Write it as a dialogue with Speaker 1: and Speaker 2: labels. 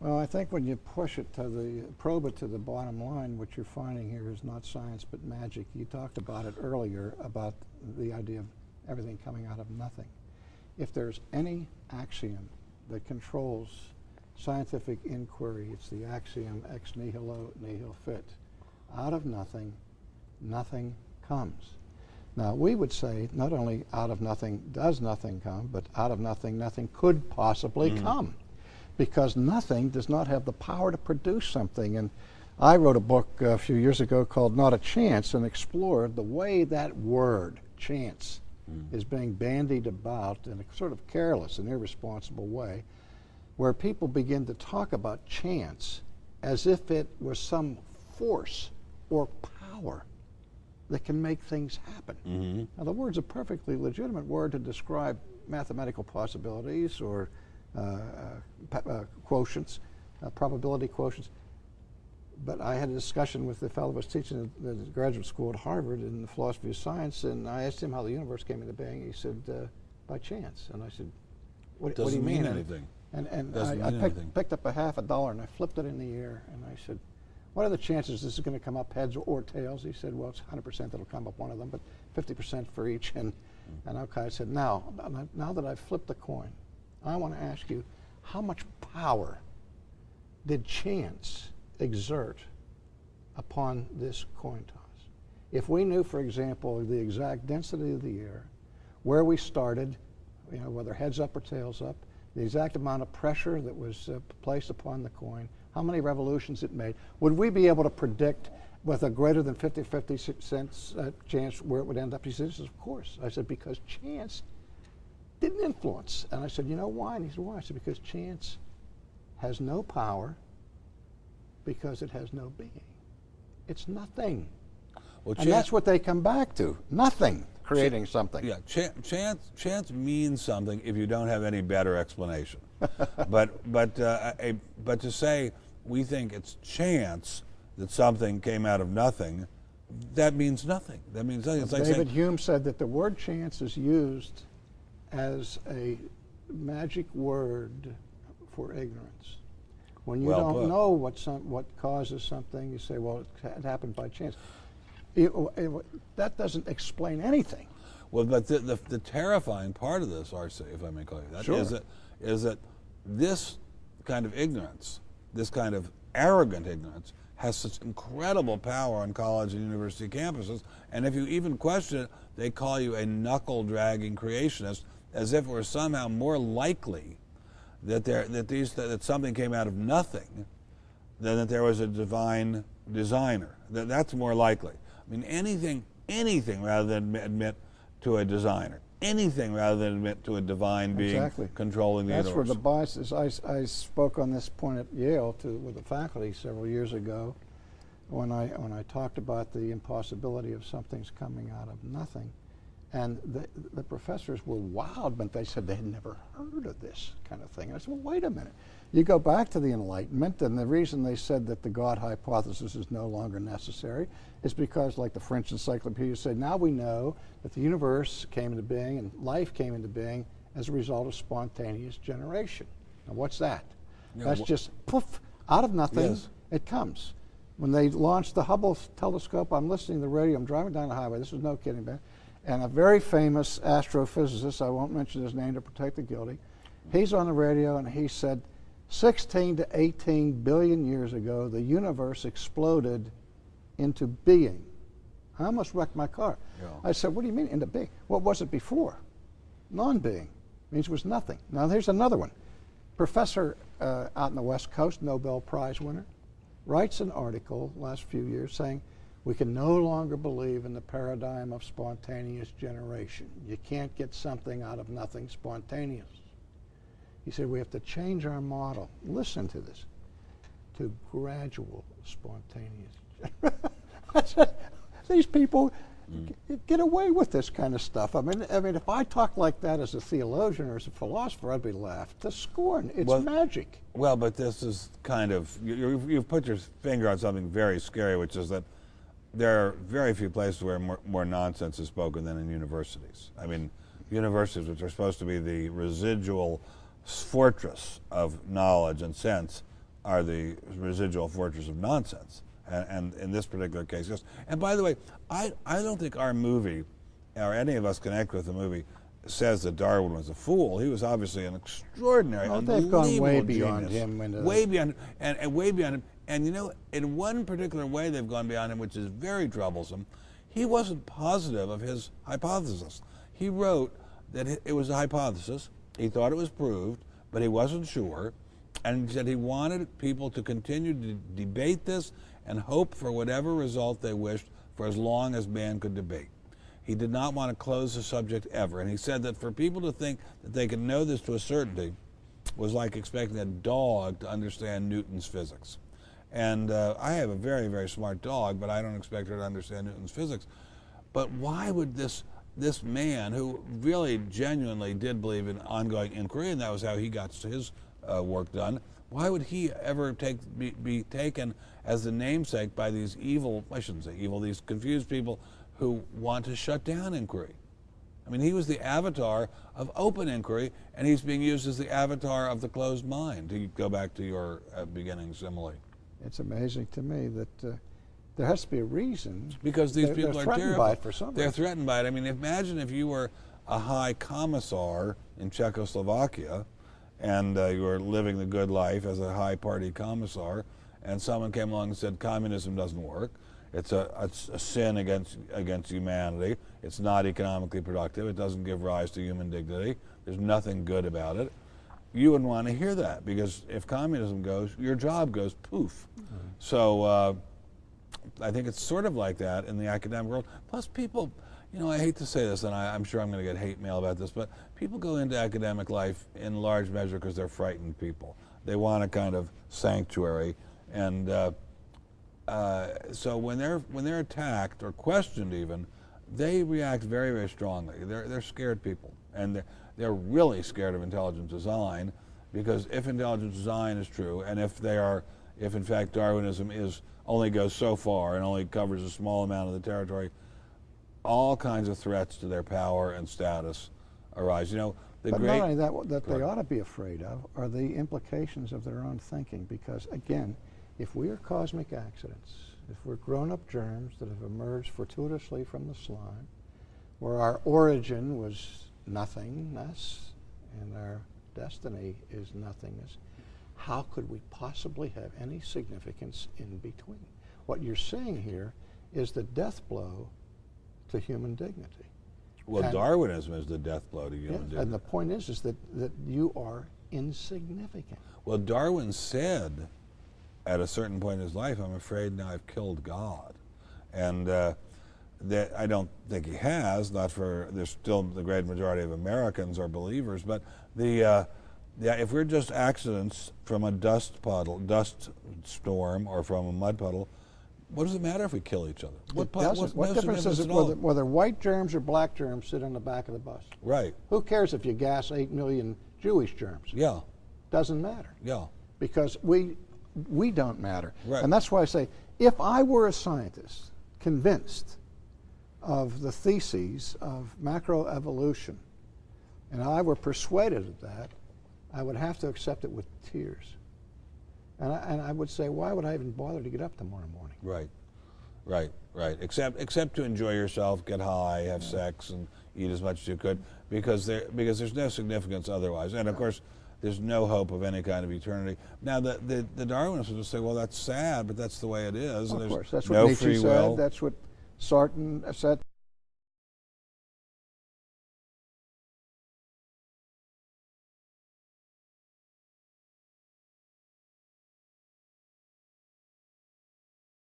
Speaker 1: Well, I think when you push it to probe it to the bottom line, what you're finding here is not science but magic. You talked about it earlier, about the idea of everything coming out of nothing. If there's any axiom that controls scientific inquiry, it's the axiom ex nihilo nihil fit. Out of nothing, nothing comes. Now, we would say not only out of nothing does nothing come, but out of nothing, nothing could possibly come, because nothing does not have the power to produce something. And I wrote a book a few years ago called Not a Chance, and explored the way that word, chance, is being bandied about in a sort of careless and irresponsible way, where people begin to talk about chance as if it was some force or power that can make things happen. Now, the word's a perfectly legitimate word to describe mathematical possibilities or quotients, probability quotients. But I had a discussion with the fellow who was teaching at the graduate school at Harvard in the philosophy of science, and I asked him how the universe came into being. He said, by chance. And I said, what do you mean?
Speaker 2: Anything.
Speaker 1: And I picked up $50 and I flipped it in the air, and I said, what are the chances this is going to come up heads or tails? He said, well, it's 100% that'll come up one of them, but 50% for each. And I said, now that I've flipped the coin, I want to ask you, how much power did chance exert upon this coin toss? If we knew, for example, the exact density of the air, where we started, whether heads up or tails up, the exact amount of pressure that was placed upon the coin, how many revolutions it made, would we be able to predict with a greater than 50% chance where it would end up? He said, of course. I said, because chance didn't influence. And I said, you know why? And he said, why? I said, because chance has no power because it has no being. It's nothing. Well, and that's what they come back to, nothing creating something.
Speaker 2: Yeah, chance means something if you don't have any better explanation. but to say we think it's chance that something came out of nothing, that means nothing. That means nothing. It's like
Speaker 1: David Hume said that the word chance is used as a magic word for ignorance. When you don't know what causes something, you say, well, it happened by chance. That doesn't explain anything.
Speaker 2: Well, but the terrifying part of this, R.C., if I may call you that,
Speaker 1: sure,
Speaker 2: is that this kind of ignorance, this kind of arrogant ignorance, has such incredible power on college and university campuses, and if you even question it, they call you a knuckle-dragging creationist, as if it were somehow more likely that something came out of nothing than that there was a divine designer. That's more likely. I mean, anything rather than admit to a designer. Anything rather than admit to a divine being controlling the universe.
Speaker 1: That's where the bias is. I spoke on this point at Yale with the faculty several years ago when I talked about the impossibility of something's coming out of nothing. And the professors were wowed, but they said they had never heard of this kind of thing. And I said, well, wait a minute. You go back to the Enlightenment, and the reason they said that the God hypothesis is no longer necessary is because, like the French encyclopedia said, now we know that the universe came into being and life came into being as a result of spontaneous generation. Now, what's that? Yeah, that's just poof, out of nothing, it comes. When they launched the Hubble telescope, I'm listening to the radio, I'm driving down the highway, this was no kidding, Ben, and a very famous astrophysicist, I won't mention his name to protect the guilty, he's on the radio and he said, 16 to 18 billion years ago, the universe exploded into being. I almost wrecked my car. Yeah. I said, what do you mean into being? What was it before? Non-being. Means it was nothing. Now here's another one. Professor out in the West Coast, Nobel Prize winner, writes an article last few years saying, we can no longer believe in the paradigm of spontaneous generation. You can't get something out of nothing spontaneous. He said, we have to change our model, listen to this, to gradual spontaneous. I said, these people get away with this kind of stuff. I mean, if I talk like that as a theologian or as a philosopher, I'd be laughed to scorn. It's magic.
Speaker 2: Well, but this is kind of, you've put your finger on something very scary, which is that there are very few places where more nonsense is spoken than in universities. I mean, universities, which are supposed to be the residual fortress of knowledge and sense, are the residual fortress of nonsense. And in this particular case, yes. And by the way, I don't think our movie, or any of us connect with the movie, says that Darwin was a fool. He was obviously an extraordinary,
Speaker 1: they've gone way
Speaker 2: beyond
Speaker 1: beyond him.
Speaker 2: Way beyond, and way beyond him. And you know, in one particular way they've gone beyond him, which is very troublesome. He wasn't positive of his hypothesis. He wrote that it was a hypothesis. He thought it was proved, but he wasn't sure. And he said he wanted people to continue to debate this and hope for whatever result they wished for as long as man could debate. He did not want to close the subject ever. And he said that for people to think that they could know this to a certainty was like expecting a dog to understand Newton's physics. And I have a very, very smart dog, but I don't expect her to understand Newton's physics. But why would this man, who really genuinely did believe in ongoing inquiry, and that was how he got his work done, why would he ever be taken as the namesake by these evil, I shouldn't say evil, these confused people who want to shut down inquiry? I mean, he was the avatar of open inquiry, and he's being used as the avatar of the closed mind, to go back to your beginning simile.
Speaker 1: It's amazing to me that there has to be a reason.
Speaker 2: Because these people are
Speaker 1: threatened
Speaker 2: terrible.
Speaker 1: by it for some
Speaker 2: They're
Speaker 1: reason.
Speaker 2: threatened by it. I mean, imagine if you were a high commissar in Czechoslovakia, and you were living the good life as a high party commissar, and someone came along and said communism doesn't work. It's a sin against humanity. It's not economically productive. It doesn't give rise to human dignity. There's nothing good about it. You wouldn't want to hear that, because if communism goes, your job goes poof. Mm-hmm. So I think it's sort of like that in the academic world. Plus people, you know, I hate to say this, and I'm sure I'm going to get hate mail about this, but people go into academic life in large measure because they're frightened people. They want a kind of sanctuary, and so when they're attacked or questioned even, they react very, very strongly. They're scared people, and they're really scared of intelligent design, because if intelligent design is true, and if in fact Darwinism only goes so far and only covers a small amount of the territory, all kinds of threats to their power and status arise. You know,
Speaker 1: but not only that, what they ought to be afraid of are the implications of their own thinking, because again, if we are cosmic accidents, if we're grown-up germs that have emerged fortuitously from the slime, where our origin was nothingness and our destiny is nothingness, how could we possibly have any significance in between? What you're seeing here is the death blow to human dignity.
Speaker 2: Well, and Darwinism is the death blow to human dignity.
Speaker 1: And the point is that you are insignificant.
Speaker 2: Well, Darwin said at a certain point in his life, I'm afraid now I've killed God. And that I don't think he has, there's still the great majority of Americans are believers, but if we're just accidents from a dust storm or from a mud puddle, what does it matter if we kill each other?
Speaker 1: What difference does it whether white germs or black germs sit on the back of the bus?
Speaker 2: Right.
Speaker 1: Who cares if you gas 8 million Jewish germs?
Speaker 2: Yeah.
Speaker 1: Doesn't matter.
Speaker 2: Yeah.
Speaker 1: Because we don't matter.
Speaker 2: Right.
Speaker 1: And that's why I say, if I were a scientist convinced of the theses of macroevolution, and I were persuaded of that, I would have to accept it with tears. And I would say, why would I even bother to get up tomorrow morning?
Speaker 2: Right. Except to enjoy yourself, get high, have sex, and eat as much as you could, because there's no significance otherwise. And of course, there's no hope of any kind of eternity. Now, the Darwinists will say, well, that's sad, but that's the way it is.
Speaker 1: Of
Speaker 2: and
Speaker 1: course,
Speaker 2: there's
Speaker 1: that's what
Speaker 2: no
Speaker 1: Nietzsche
Speaker 2: free
Speaker 1: said.
Speaker 2: will.
Speaker 1: That's what Sartre said.